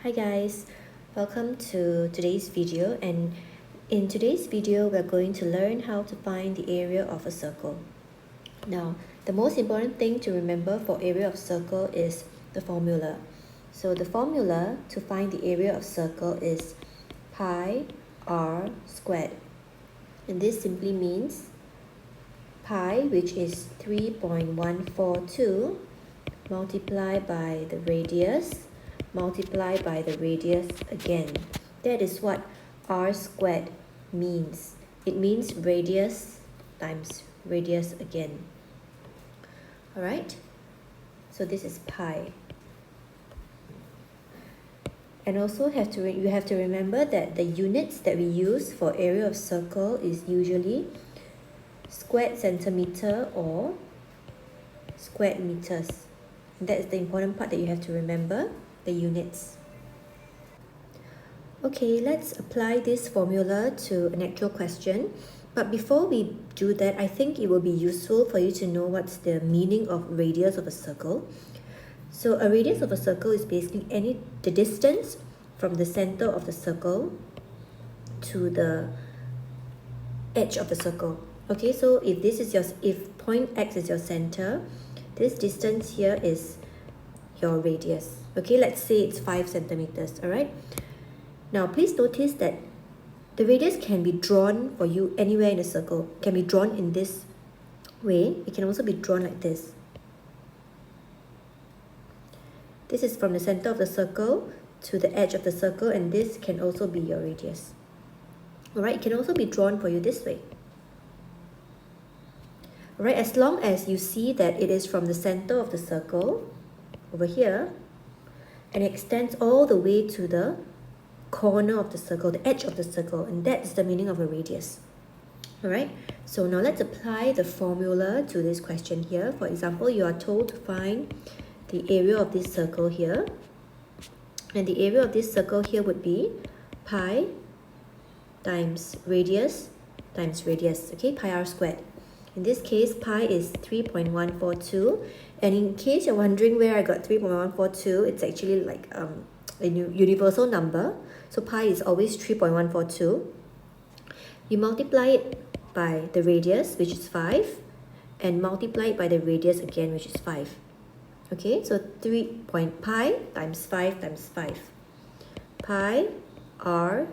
Hi guys, welcome to today's video, and in today's video we're going to learn how to find the area of a circle. Now, the most important thing to remember for area of circle is the formula. So the formula to find the area of circle is pi r squared, and this simply means pi, which is 3.142, multiplied by the radius multiplied by the radius again. That is what r squared means. It means radius times radius again. Alright, so this is pi. And also you have to remember that the units that we use for area of circle is usually squared centimeter or squared meters. And that is the important part that you have to remember, the units. Okay, let's apply this formula to an actual question. But before we do that, I think it will be useful for you to know what's the meaning of radius of a circle. So a radius of a circle is basically the distance from the center of the circle to the edge of the circle. Okay, so if point X is your center, this distance here is your radius. Okay, let's say it's 5 centimeters. All right. Now, please notice that the radius can be drawn for you anywhere in the circle. It can be drawn in this way. It can also be drawn like this. This is from the center of the circle to the edge of the circle, and this can also be your radius. All right, it can also be drawn for you this way. All right, as long as you see that it is from the center of the circle over here, and it extends all the way to the corner of the circle, the edge of the circle, and that's the meaning of a radius. All right, so now let's apply the formula to this question here. For example, you are told to find the area of this circle here, and the area of this circle here would be pi times radius, okay, pi r squared. In this case, pi is 3.142, and in case you're wondering where I got 3.142, it's actually like a universal number. So pi is always 3.142. You multiply it by the radius, which is 5, and multiply it by the radius again, which is 5. Okay, so pi times 5 times 5. Pi r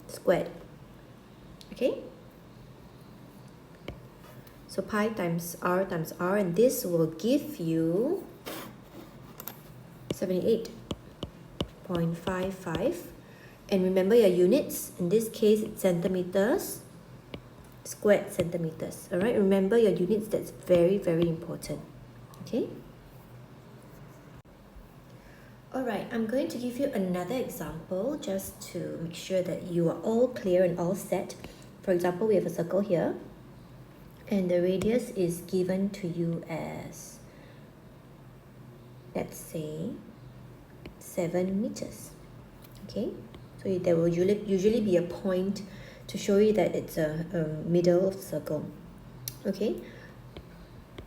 squared. Okay? So pi times r, and this will give you 78.55. And remember your units. In this case, it's centimeters, squared centimeters. All right, remember your units. That's very, very important. Okay. All right, I'm going to give you another example just to make sure that you are all clear and all set. For example, we have a circle here, and the radius is given to you as, let's say, 7 meters. Okay, so there will usually be a point to show you that it's a middle of the circle. Okay,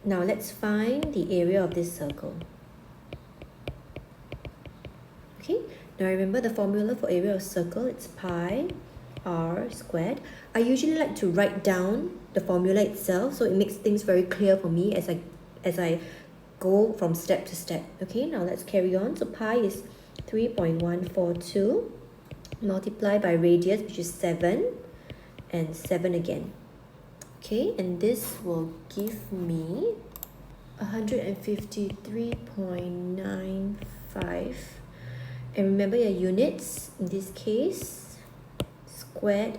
now let's find the area of this circle. Okay, now remember the formula for area of circle, it's pi r squared. I usually like to write down the formula itself, so it makes things very clear for me as I go from step to step. Okay, now let's carry on. So pi is 3.142 multiplied by radius, which is 7, and 7 again. Okay, and this will give me 153.95. And remember your units, in this case, squared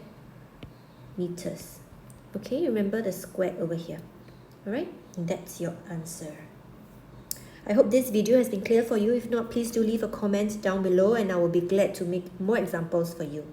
meters. Okay, remember the squared over here. All right, and that's your answer. I hope this video has been clear for you. If not, please do leave a comment down below, and I will be glad to make more examples for you.